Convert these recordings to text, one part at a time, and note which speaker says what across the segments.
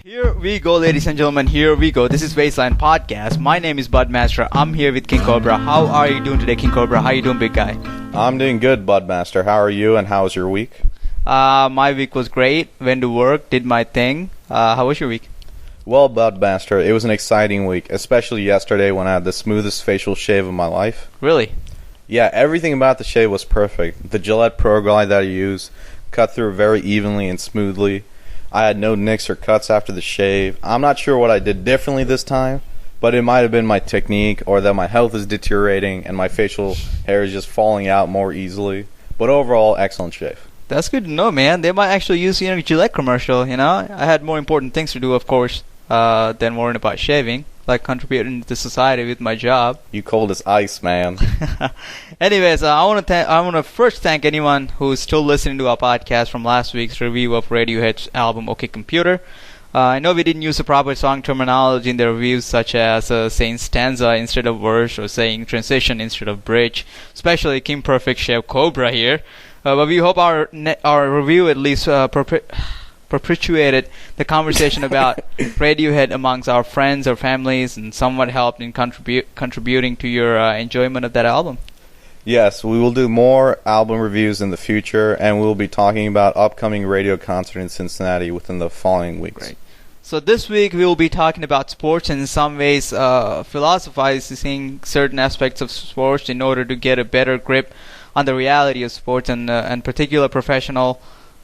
Speaker 1: Here we go, ladies and gentlemen. Here we go. This is Wasteland Podcast. My name is Budmaster. I'm here with King Cobra. How are you doing today, King Cobra? How you doing, big guy?
Speaker 2: I'm doing good, Budmaster. How are you, and how was your week?
Speaker 1: My week was great. Went to work, did my thing. How was your week?
Speaker 2: Well, Budmaster, it was an exciting week, especially yesterday when I had the smoothest facial shave of my life.
Speaker 1: Really?
Speaker 2: Yeah, everything about the shave was perfect. The Gillette Pro Glide that I used cut through very evenly and smoothly. I had no nicks or cuts after the shave. I'm not sure what I did differently this time, but it might have been my technique or that my health is deteriorating and my facial hair is just falling out more easily. But overall, excellent shave.
Speaker 1: That's good to know, man. They might actually use a Gillette commercial, I had more important things to do, of course, than worrying about shaving, like contributing to society with my job.
Speaker 2: You cold as ice, man.
Speaker 1: Anyways, I want to first thank anyone who's still listening to our podcast from last week's review of Radiohead's album OK Computer. I know we didn't use the proper song terminology in the reviews, such as saying stanza instead of verse or saying transition instead of bridge, especially King Perfect Chef Cobra here. But we hope our review at least perpetuated the conversation about Radiohead amongst our friends or families and somewhat helped in contributing to your enjoyment of that album.
Speaker 2: Yes, we will do more album reviews in the future, and we will be talking about upcoming radio concert in Cincinnati within the following weeks.
Speaker 1: Great. So this week we will be talking about sports and in some ways philosophizing certain aspects of sports in order to get a better grip on the reality of sports and professional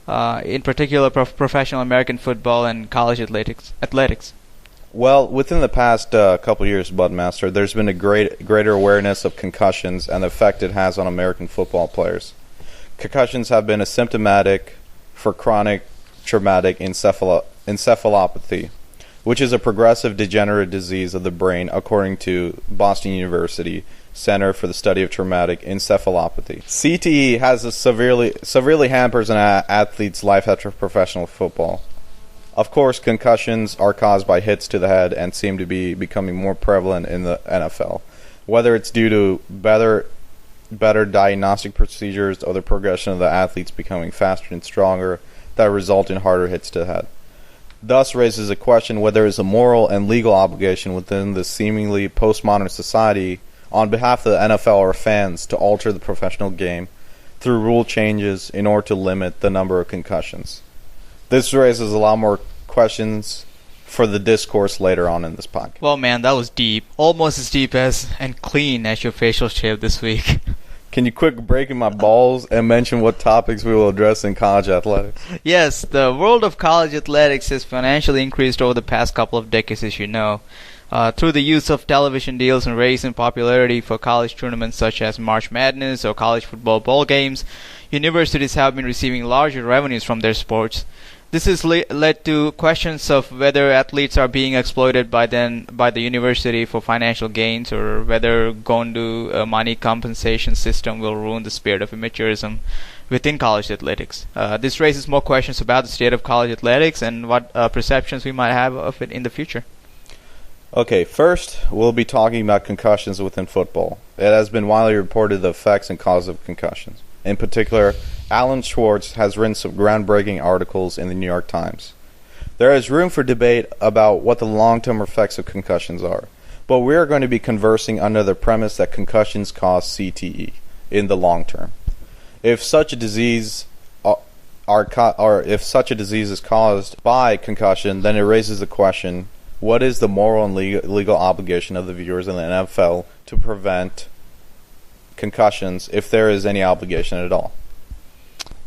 Speaker 1: American football and college athletics.
Speaker 2: Well, within the past couple years, Budmaster, there's been a greater awareness of concussions and the effect it has on American football players. Concussions have been asymptomatic for chronic traumatic encephalopathy, which is a progressive degenerative disease of the brain, according to Boston University Center for the Study of Traumatic Encephalopathy. CTE severely hampers an athlete's life after professional football. Of course, concussions are caused by hits to the head and seem to be becoming more prevalent in the NFL, whether it's due to better diagnostic procedures or the progression of the athletes becoming faster and stronger that result in harder hits to the head. Thus raises a question whether there is a moral and legal obligation within the seemingly postmodern society on behalf of the NFL or fans to alter the professional game through rule changes in order to limit the number of concussions. This raises a lot more questions for the discourse later on in this podcast.
Speaker 1: Well, man, that was deep. Almost as deep as and clean as your facial shave this week.
Speaker 2: Can you quick breaking my balls and mention what topics we will address in college athletics?
Speaker 1: Yes, the world of college athletics has financially increased over the past couple of decades, as you know. Through the use of television deals and raise in popularity for college tournaments such as March Madness or college football bowl games, universities have been receiving larger revenues from their sports. This has led to questions of whether athletes are being exploited by the university for financial gains, or whether going to a money compensation system will ruin the spirit of amateurism within college athletics. This raises more questions about the state of college athletics and what perceptions we might have of it in the future.
Speaker 2: Okay, first, we'll be talking about concussions within football. It has been widely reported the effects and causes of concussions. In particular, Alan Schwartz has written some groundbreaking articles in the New York Times. There is room for debate about what the long-term effects of concussions are, but we are going to be conversing under the premise that concussions cause CTE in the long term. If such a disease is caused by concussion, then it raises the question: what is the moral and legal obligation of the viewers in the NFL to prevent concussions, if there is any obligation at all?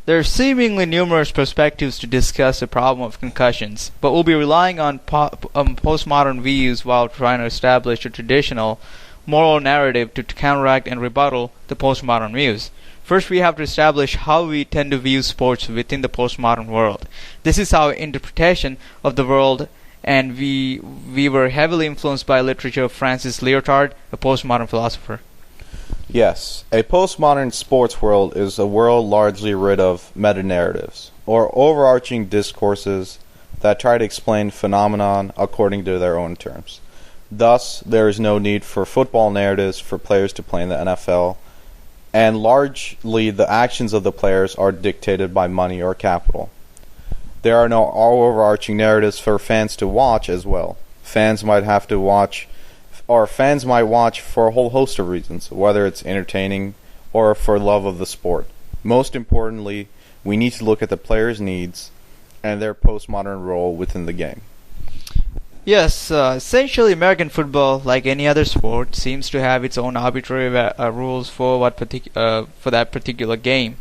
Speaker 1: There are seemingly numerous perspectives to discuss the problem of concussions, but we'll be relying on postmodern views while trying to establish a traditional moral narrative to counteract and rebuttal the postmodern views. First, we have to establish how we tend to view sports within the postmodern world. This is our interpretation of the world, and we were heavily influenced by literature of Francis Lyotard, a postmodern philosopher.
Speaker 2: Yes, a postmodern sports world is a world largely rid of meta-narratives, or overarching discourses that try to explain phenomenon according to their own terms. Thus, there is no need for football narratives for players to play in the NFL, and largely the actions of the players are dictated by money or capital. There are no overarching narratives for fans to watch as well. Fans might have to watch, or fans might watch for a whole host of reasons, whether it's entertaining or for love of the sport. Most importantly, we need to look at the players' needs and their postmodern role within the game.
Speaker 1: Yes, essentially American football, like any other sport, seems to have its own arbitrary rules for for that particular game.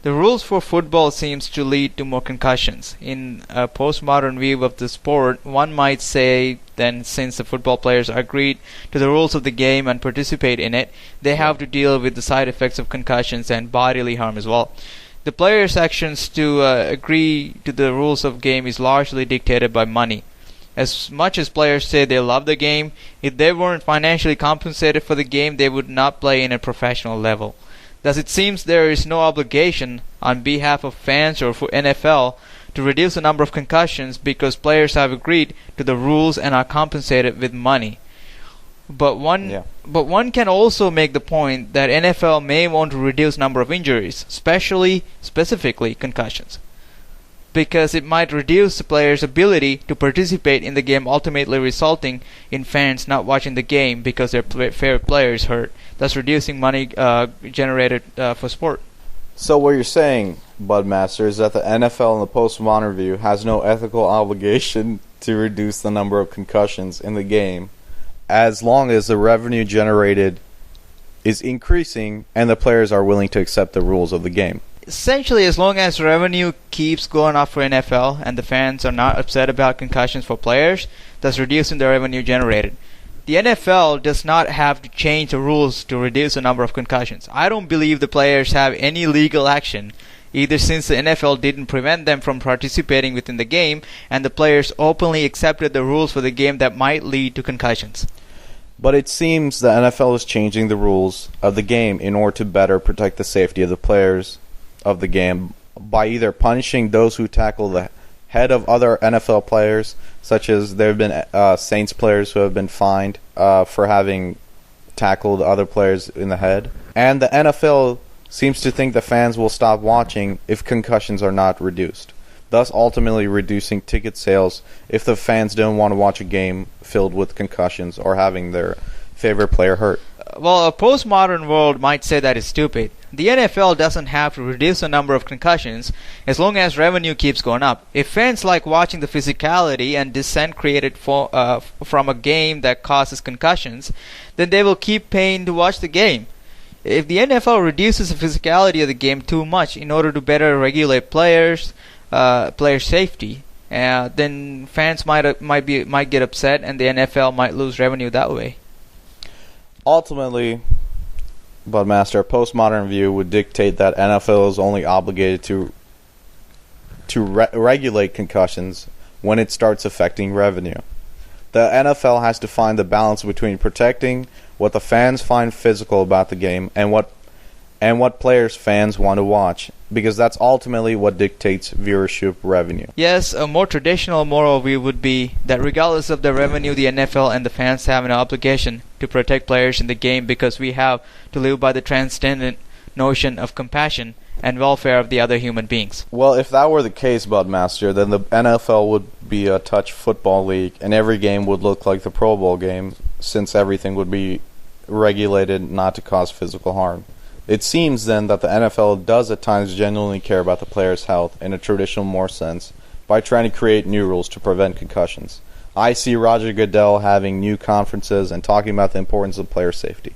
Speaker 1: The rules for football seems to lead to more concussions. In a postmodern view of the sport, one might say then since the football players agreed to the rules of the game and participate in it, they have to deal with the side effects of concussions and bodily harm as well. The players' actions to agree to the rules of game is largely dictated by money. As much as players say they love the game, if they weren't financially compensated for the game, they would not play in a professional level. Thus it seems there is no obligation on behalf of fans or for NFL to reduce the number of concussions because players have agreed to the rules and are compensated with money. But one can also make the point that NFL may want to reduce number of injuries, specifically concussions, because it might reduce the player's ability to participate in the game, ultimately resulting in fans not watching the game because their favorite player is hurt, thus reducing money generated for sport.
Speaker 2: So what you're saying, Budmaster, is that the NFL in the postmodern view has no ethical obligation to reduce the number of concussions in the game as long as the revenue generated is increasing and the players are willing to accept the rules of the game.
Speaker 1: Essentially, as long as revenue keeps going up for NFL and the fans are not upset about concussions for players, thus reducing the revenue generated. The NFL does not have to change the rules to reduce the number of concussions. I don't believe the players have any legal action, either since the NFL didn't prevent them from participating within the game and the players openly accepted the rules for the game that might lead to concussions.
Speaker 2: But it seems the NFL is changing the rules of the game in order to better protect the safety of the players of the game by either punishing those who tackle the head of other NFL players, such as there have been Saints players who have been fined for having tackled other players in the head. And the NFL seems to think the fans will stop watching if concussions are not reduced, thus ultimately reducing ticket sales if the fans don't want to watch a game filled with concussions or having their favorite player hurt.
Speaker 1: Well, a postmodern world might say that is stupid. The NFL doesn't have to reduce the number of concussions as long as revenue keeps going up. If fans like watching the physicality and dissent created from a game that causes concussions, then they will keep paying to watch the game. If the NFL reduces the physicality of the game too much in order to better regulate player safety, then fans might get upset and the NFL might lose revenue that way.
Speaker 2: Ultimately, Budmaster, a postmodern view would dictate that NFL is only obligated to regulate concussions when it starts affecting revenue. The NFL has to find the balance between protecting what the fans find physical about the game and what players fans want to watch, because that's ultimately what dictates viewership revenue.
Speaker 1: Yes, a more traditional moral view would be that regardless of the revenue, the NFL and the fans have an obligation to protect players in the game because we have to live by the transcendent notion of compassion and welfare of the other human beings.
Speaker 2: Well, if that were the case, Budmaster, then the NFL would be a touch football league and every game would look like the Pro Bowl game, since everything would be regulated not to cause physical harm. It seems then that the NFL does at times genuinely care about the player's health in a traditional more sense by trying to create new rules to prevent concussions. I see Roger Goodell having new conferences and talking about the importance of player safety.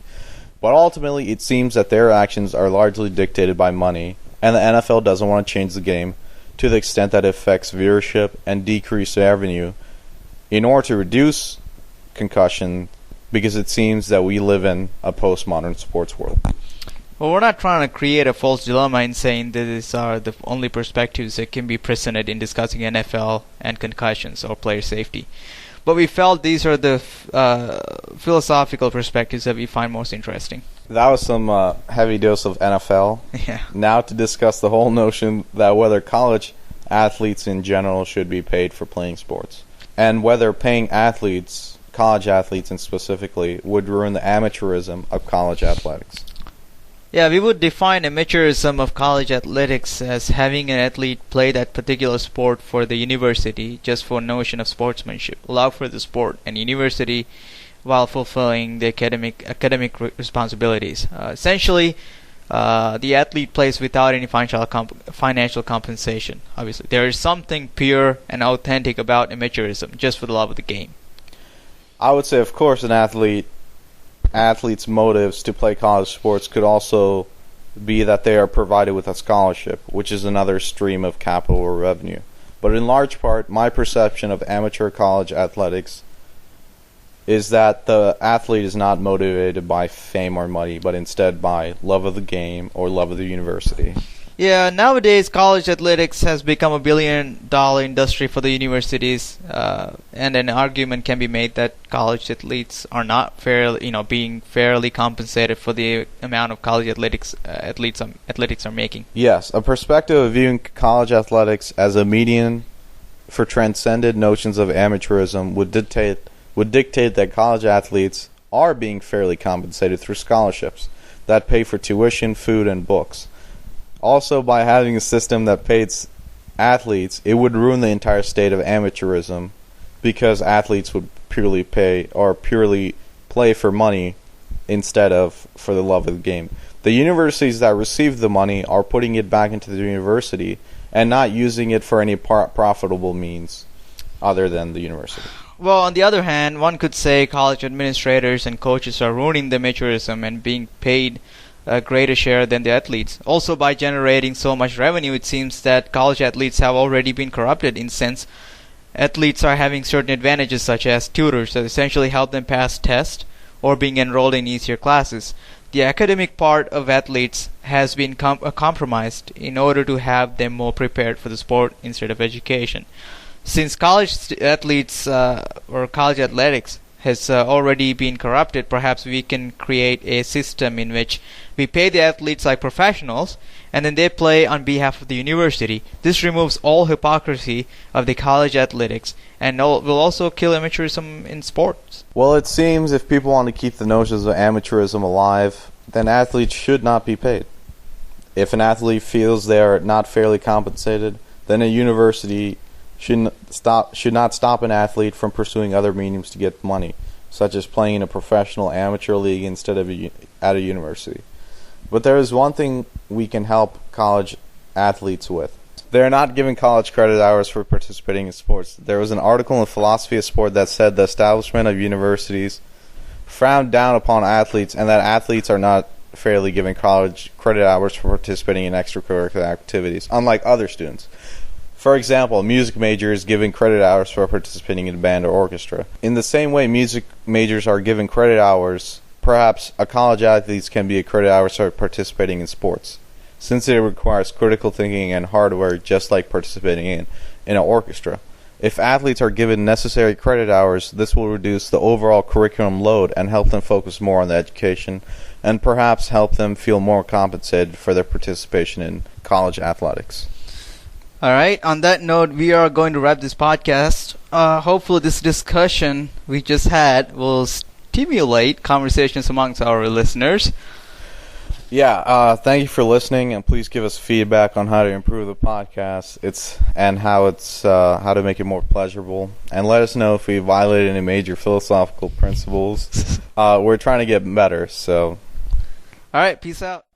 Speaker 2: But ultimately it seems that their actions are largely dictated by money, and the NFL doesn't want to change the game to the extent that it affects viewership and decrease revenue in order to reduce concussion, because it seems that we live in a postmodern sports world.
Speaker 1: Well, we're not trying to create a false dilemma in saying that these are the only perspectives that can be presented in discussing NFL and concussions or player safety. But we felt these are the philosophical perspectives that we find most interesting.
Speaker 2: That was some heavy dose of NFL.
Speaker 1: Yeah.
Speaker 2: Now to discuss the whole notion that whether college athletes in general should be paid for playing sports, and whether paying college athletes and specifically, would ruin the amateurism of college athletics.
Speaker 1: Yeah, we would define amateurism of college athletics as having an athlete play that particular sport for the university just for notion of sportsmanship, love for the sport and university while fulfilling the responsibilities. Essentially, the athlete plays without any financial compensation. Obviously, there is something pure and authentic about amateurism, just for the love of the game.
Speaker 2: I would say, of course, an athlete's motives to play college sports could also be that they are provided with a scholarship, which is another stream of capital or revenue. But in large part, my perception of amateur college athletics is that the athlete is not motivated by fame or money, but instead by love of the game or love of the university.
Speaker 1: Yeah, nowadays college athletics has become a billion-dollar industry for the universities, and an argument can be made that college athletes are not being fairly compensated for the amount of college athletes are making.
Speaker 2: Yes, a perspective of viewing college athletics as a median for transcended notions of amateurism would dictate that college athletes are being fairly compensated through scholarships that pay for tuition, food, and books. Also, by having a system that pays athletes, it would ruin the entire state of amateurism because athletes would purely play for money instead of for the love of the game. The universities that receive the money are putting it back into the university and not using it for any profitable means other than the university.
Speaker 1: Well, on the other hand, one could say college administrators and coaches are ruining the amateurism and being paid a greater share than the athletes. Also, by generating so much revenue, it seems that college athletes have already been corrupted in sense athletes are having certain advantages such as tutors that essentially help them pass tests or being enrolled in easier classes. The academic part of athletes has been compromised in order to have them more prepared for the sport instead of education. Since college athletes or college athletics has already been corrupted, perhaps we can create a system in which we pay the athletes like professionals and then they play on behalf of the university. This removes all hypocrisy of the college athletics and will also kill amateurism in sports.
Speaker 2: Well, it seems if people want to keep the notions of amateurism alive, then athletes should not be paid. If an athlete feels they are not fairly compensated, then a university should not stop an athlete from pursuing other means to get money, such as playing in a professional amateur league instead of at a university. But there is one thing we can help college athletes with. They are not given college credit hours for participating in sports. There was an article in Philosophy of Sport that said the establishment of universities frowned down upon athletes and that athletes are not fairly given college credit hours for participating in extracurricular activities, unlike other students. For example, a music major is given credit hours for participating in a band or orchestra. In the same way music majors are given credit hours, perhaps a college athlete can be a credit hours for participating in sports, since it requires critical thinking and hard work just like participating in an orchestra. If athletes are given necessary credit hours, this will reduce the overall curriculum load and help them focus more on the education and perhaps help them feel more compensated for their participation in college athletics.
Speaker 1: Alright, on that note, we are going to wrap this podcast. Hopefully this discussion we just had will stimulate conversations amongst our listeners.
Speaker 2: Yeah, thank you for listening, and please give us feedback on how to improve the podcast how to make it more pleasurable, and let us know if we violated any major philosophical principles. We're trying to get better, so.
Speaker 1: Alright, peace out.